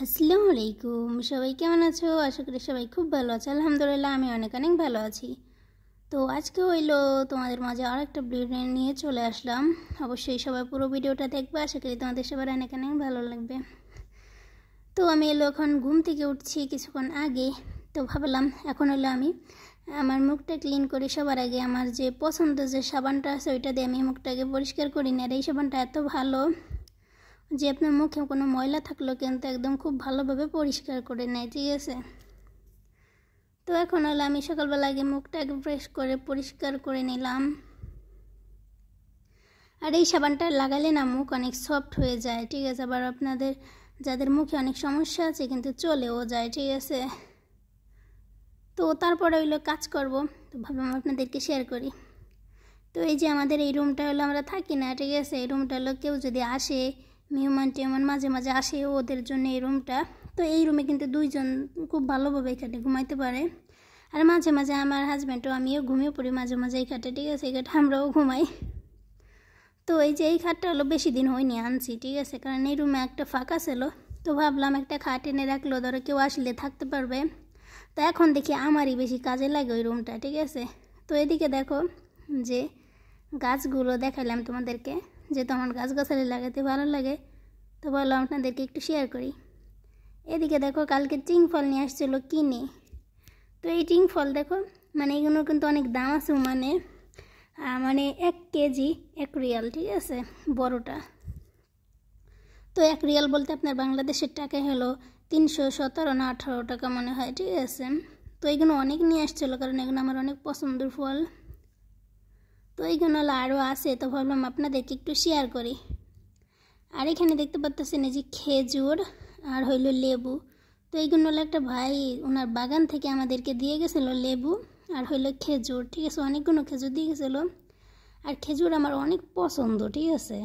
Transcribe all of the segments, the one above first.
আসসালামু আলাইকুম, সবাই কেমন আছো? আশা করি সবাই খুব ভালো আছে। আলহামদুলিল্লাহ আমি অনেক অনেক ভালো আছি। তো আজকে হইলো তোমাদের মাঝে আর একটা ভিডিও নিয়ে চলে আসলাম। অবশ্যই সবাই পুরো ভিডিওটা দেখবে, আশা করি তোমাদের সবার অনেক অনেক ভালো লাগবে। তো আমি এখন ঘুম থেকে উঠছি কিছুক্ষণ আগে। তো ভাবলাম এখন হলো আমি আমার মুখটা ক্লিন করি। সবার আগে আমার যে পছন্দের যে সাবানটা আছে ওইটা দিয়ে আমি মুখটাকে পরিষ্কার করি না। আর এই সাবানটা এত ভালো যে আপনার মুখে কোনো ময়লা থাকলেও কিন্তু একদম খুব ভালোভাবে পরিষ্কার করে নেয়, ঠিক আছে? তো এখন হলো আমি সকালবেলা আগে মুখটাকে ফ্রেশ করে পরিষ্কার করে নিলাম। আর এই সাবানটা লাগালে না মুখ অনেক সফট হয়ে যায়, ঠিক আছে? আবার আপনাদের যাদের মুখে অনেক সমস্যা আছে কিন্তু চলেও যায়, ঠিক আছে? তো তারপরে হইলো কাজ করব, তো ভাবলাম আপনাদেরকে শেয়ার করি। তো এই যে আমাদের এই রুমটা হলো আমরা থাকি না, ঠিক আছে? এই রুমটা হলো কেউ যদি আসে, মেহমান টেহমান মাঝে মাঝে আসে ওদের জন্য এই রুমটা। তো এই রুমে কিন্তু দুইজন খুব ভালোভাবে এই খাটে ঘুমাইতে পারে। আর মাঝে মাঝে আমার হাজব্যান্ডও আমিও ঘুমিয়ে পড়ি মাঝে মাঝে এই খাটে, ঠিক আছে? এই খাটে আমরাও ঘুমাই। তো এই যে এই খাটটা হলো বেশি দিন হয়নি আনছি, ঠিক আছে? কারণ এই রুমে একটা ফাঁকা ছিল, তো ভাবলাম একটা খাট এনে রাখলো, ধরো কেউ আসলে থাকতে পারবে। তো এখন দেখি আমারই বেশি কাজে লাগে ওই রুমটা, ঠিক আছে? তো এদিকে দেখো যে গাছগুলো দেখালাম তোমাদেরকে, যেহেতু আমার গাছগাছালি লাগাতে ভালো লাগে, তো ভাবলাম আপনাদেরকে একটু শেয়ার করি। এদিকে দেখো কালকে টিং ফল নিয়ে আসছিলো কিনে। তো এই টিং ফল দেখো, মানে এগুলো কিন্তু অনেক দাম আছে, মানে 1 কেজি 1 রিয়াল, ঠিক আছে? বড়টা। তো 1 রিয়াল বলতে আপনার বাংলাদেশের টাকায় হলো 317 না 18 টাকা মনে হয়, ঠিক আছে? তো এইগুলো অনেক নিয়ে আসছিলো, কারণ এগুলো আমার অনেক পছন্দের ফল। তো এইগুলো আরও আছে, তো ভাবলাম আপনাদেরকে একটু শেয়ার করি। আর এখানে দেখতে পাচ্ছেন এই যে খেজুর আর হইলো লেবু। তো এইগুলো হলো একটা ভাই ওনার বাগান থেকে আমাদেরকে দিয়ে গেছিলো লেবু আর হইলো খেজুর, ঠিক আছে? অনেকগুলো খেজুর দিয়ে গেছিলো। আর খেজুর আমার অনেক পছন্দ, ঠিক আছে?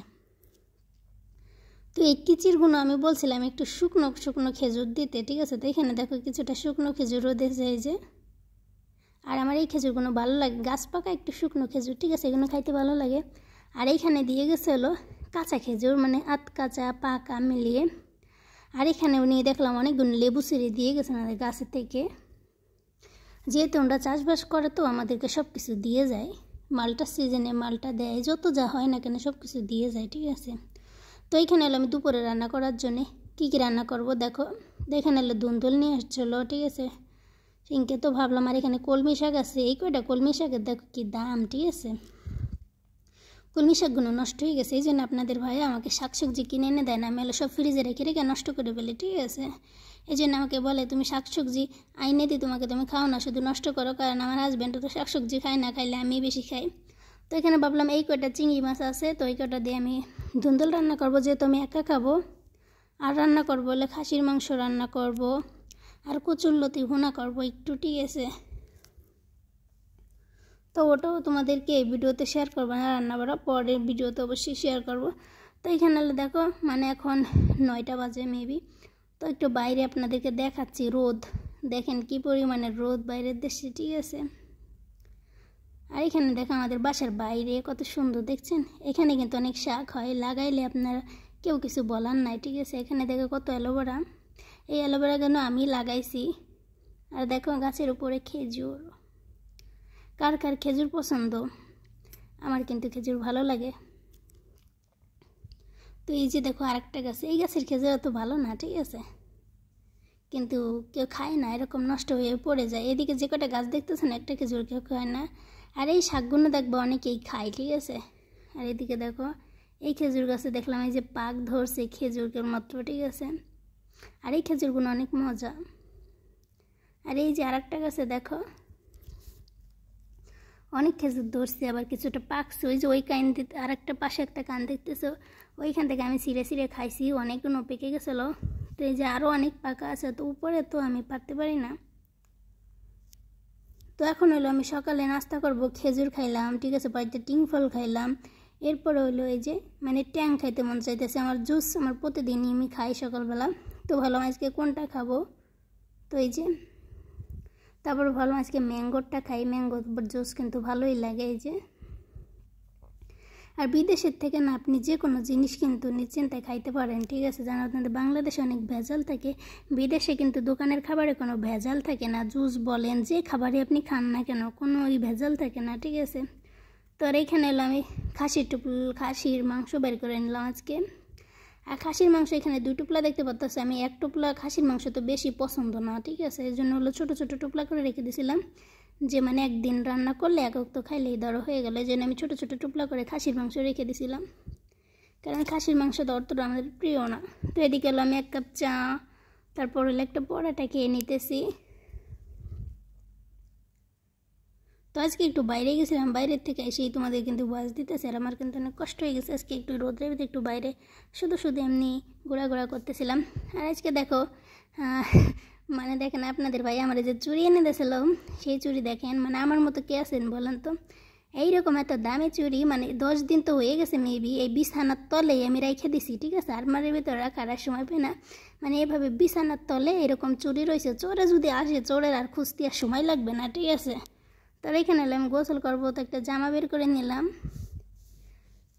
তো এই কিচিরগুলো আমি বলছিলাম একটু শুকনো শুকনো খেজুর দিতে, ঠিক আছে? তো এখানে দেখো কিছুটা শুকনো খেজুরও দিয়েছে এই যে। আর আমার এই খেজুরগুলো ভালো লাগে, গাছ পাকা একটু শুকনো খেজুর, ঠিক আছে? এগুলো খাইতে ভালো লাগে। আর এইখানে দিয়ে গেছে হলো কাঁচা খেজুর, মানে আধ কাঁচা পাকা মিলিয়ে। আর এখানে উনি দেখলাম অনেকগুলো লেবু ছিঁড়ে দিয়ে গেছেন আমাদের গাছের থেকে। যেহেতু ওরা চাষবাস করে তো আমাদেরকে সব কিছু দিয়ে যায়, মালটা সিজনে মালটা দেয়, যত যা হয় না কেন সব কিছু দিয়ে যায়, ঠিক আছে? তো এইখানে এলো আমি দুপুরে রান্না করার জন্যে কী কী রান্না করব দেখো। এখানে এলো দুন্দুল নিয়ে আসছিলো, ঠিক আছে? সিংকে তো ভাবলাম, আর এখানে কলমি শাক আছে, এই কয়টা কলমি শাকের দেখো কি দাম, ঠিক আছে? কলমি শাকগুলো নষ্ট হয়ে গেছে, এই জন্য আপনাদের ভাই আমাকে শাকসবজি কিনে এনে দেয় না, আমি এলো সব ফ্রিজে রেখে রেখে নষ্ট করে ফেলি, ঠিক আছে? এই জন্য আমাকে বলে তুমি শাকসবজি আইনে দিই তোমাকে, তুমি খাও না, শুধু নষ্ট করো। কারণ আমার হাজব্যান্ডও তো শাকসবজি খায় না, খাইলে আমি বেশি খাই। তো এখানে ভাবলাম এই কয়টা চিংড়ি মাছ আছে, তো এই কয়টা দিয়ে আমি ধুন্দুল রান্না করবো, যেহেতু আমি একা খাবো। আর রান্না করবো বলে খাসির মাংস রান্না করব, আর কচুরলতি ভুনা করবো একটু, ঠিক আছে? তো ওটাও তোমাদেরকে এই ভিডিওতে শেয়ার করবো না, রান্না করা পরের ভিডিওতে অবশ্যই শেয়ার করব। তো এখানে দেখো মানে এখন 9টা বাজে মেবি। তো একটু বাইরে আপনাদেরকে দেখাচ্ছি রোদ, দেখেন কি পরিমাণে রোদ বাইরের দেশে, ঠিক আছে? আর এখানে দেখো আমাদের বাসার বাইরে কত সুন্দর, দেখছেন? এখানে কিন্তু অনেক শাক হয়, লাগাইলে আপনারা কেউ কিছু বলার নাই, ঠিক আছে? এখানে দেখো কত অ্যালোভেরা, এই অ্যালোভেরা কেন আমি লাগাইছি। আর দেখো গাছের উপরে খেজুর, কার কার খেজুর পছন্দ? আমার কিন্তু খেজুর ভালো লাগে। তো এই যে দেখো আরেকটা গাছ, এই গাছের খেজুর অত ভালো না, ঠিক আছে? কিন্তু কেউ খায় না, এরকম নষ্ট হয়ে পড়ে যায়। এদিকে যে কটা গাছ দেখতেছেন একটা খেজুর কেউ খায় না। আর এই শাকগুলো দেখবো অনেকেই খায়, ঠিক আছে? আর এদিকে দেখো এই খেজুর গাছে দেখলাম এই যে পাক ধরছে খেজুরকে মাত্র, ঠিক আছে? আর এই খেজুরগুলো অনেক মজা। আর এই যে আরেকটা গাছে দেখো অনেক খেজুর ধরছে, আবার কিছুটা পাকছে। ওই যে ওই কান দিতে আর একটা পাশে একটা কান দেখতেছো, ওইখান থেকে আমি ছিঁড়ে ছিঁড়ে খাইছি, অনেকগুলো পেকে গেছিলো। তো এই যে আরও অনেক পাকা আছে, তো উপরে তো আমি পারতে পারি না। তো এখন হলো আমি সকালে নাস্তা করব, খেজুর খাইলাম, ঠিক আছে? বাড়িতে টিং ফল খাইলাম। এরপরে হলো এই যে মানে ট্যাং খাইতে মন চাইতেছে আমার, জুস আমার প্রতিদিনই আমি খাই সকালবেলা। তো ভাবলাম আজকে কোনটা খাবো, তো এই যে তারপর ভাবলাম আজকে ম্যাঙ্গোরটা খাই, ম্যাঙ্গো জুস কিন্তু ভালোই লাগে, এই যে। আর বিদেশের থেকে না আপনি যে কোনো জিনিস কিন্তু নিশ্চিন্তায় খাইতে পারেন, ঠিক আছে। যেন আপনাদের বাংলাদেশে অনেক ভেজাল থাকে, বিদেশে কিন্তু দোকানের খাবারে কোনো ভেজাল থাকে না। জুস বলেন, যে খাবারই আপনি খান না কেন, কোনো ওই ভেজাল থাকে না, ঠিক আছে। তো আর এইখানে এলো আমি খাসির মাংস বের করে নিলাম আজকে। আর খাসির মাংস এখানে 2 টুকরা দেখতে পাচ্ছি। আমি 1 টুকরা খাসির মাংস তো বেশি পছন্দ না, ঠিক আছে। এই জন্য হলো ছোটো ছোটো টুকরা করে রেখে দিয়েছিলাম, যে মানে একদিন রান্না করলে এক তো খাইলেই ধরো হয়ে গেল। এই জন্য আমি ছোটো ছোটো টুকরা করে খাসির মাংস রেখে দিয়েছিলাম, কারণ খাসির মাংস তো অতটা আমাদের প্রিয় না। তো এদিকে হলো আমি 1 কাপ চা, তারপর হলো একটা পরোটা খেয়ে নিতেছি। তো আজকে একটু বাইরে গেছিলাম, বাইরের থেকে এসেই তোমাদের কিন্তু ভয়েস দিতেছে। আর আমার কিন্তু অনেক কষ্ট হয়ে গেছে, আজকে একটু রোদ্রের ভিতরে একটু বাইরে শুধু এমনি ঘোরাঘোরা করতেছিলাম। আর আজকে দেখো মানে দেখেন আপনাদের ভাই আমার যে চুড়ি এনে দিয়েছিল, সেই চুড়ি দেখেন, মানে আমার মতো কে আছেন বলেন তো। এইরকম এত দামি চুড়ি, মানে 10 দিন তো হয়ে গেছে মেবি, এই বিছানার তলেই আমি রেখে দিছি, ঠিক আছে। আলমারির ভিতরে রাখার আর সময় পাই না, মানে এভাবে বিছানার তলে এরকম চুড়ি রয়েছে। চোরে যদি আসে, চোরের আর খুঁজতে আর সময় লাগবে না, ঠিক আছে। তার এখানে এলাম গোসল করবো, তো একটা জামা বের করে নিলাম।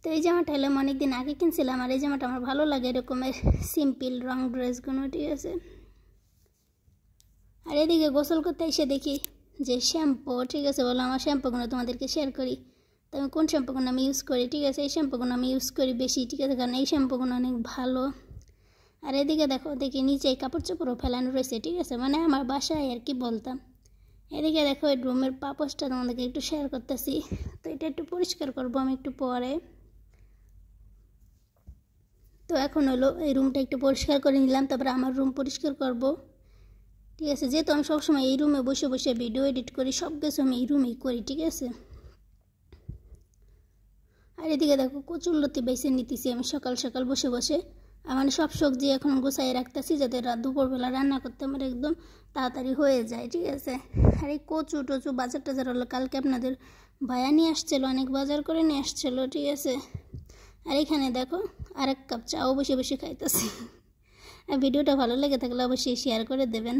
তো এই জামাটা এলাম অনেকদিন আগে কিনছিলাম, আর এই জামাটা আমার ভালো লাগে, এরকমের সিম্পল রং ড্রেসগুলো, ঠিক আছে। আর এদিকে গোসল করতে এসে দেখি যে শ্যাম্পু, ঠিক আছে। বলো আমার শ্যাম্পুগুলো তোমাদেরকে শেয়ার করি। তো আমি কোন শ্যাম্পুগুলো আমি ইউজ করি, ঠিক আছে। এই শ্যাম্পুগুলো আমি ইউজ করি বেশি, ঠিক আছে, কারণ এই শ্যাম্পুগুলো অনেক ভালো। আর এদিকে দেখি নিচে কাপড় চোপড়ও ফেলানো রয়েছে, ঠিক আছে, মানে আমার বাসায় আর কি বলতাম। এদিকে দেখো এই রুমের পাপোশটা তোমাদেরকে একটু শেয়ার করতেছি। তো এটা একটু পরিষ্কার করবো আমি একটু পরে। তো এখন হলো এই রুমটা একটু পরিষ্কার করে নিলাম, তারপরে আমার রুম পরিষ্কার করব, ঠিক আছে। যেহেতু আমি সবসময় এই রুমে বসে বসে ভিডিও এডিট করি, সব কিছু আমি এই রুমেই করি, ঠিক আছে। আর এদিকে দেখো কচুরলতি বেছে নিতেছি আমি সকাল সকাল বসে বসে। মানে সব সবজি এখন গুছাই রাখতেছি, যাতে দুপুরবেলা রান্না করতে আমার একদম তাড়াতাড়ি হয়ে যায়, ঠিক আছে। আর এই কচু টচু বাজার টাজার হলো কালকে আপনাদের ভাইয়া নিয়ে আসছিলো, অনেক বাজার করে নিয়ে আসছিলো, ঠিক আছে। আর এখানে দেখো আর 1 কাপ চাও বসে বসে খাইতেছি। আর ভিডিওটা ভালো লেগে থাকলে অবশ্যই শেয়ার করে দেবেন।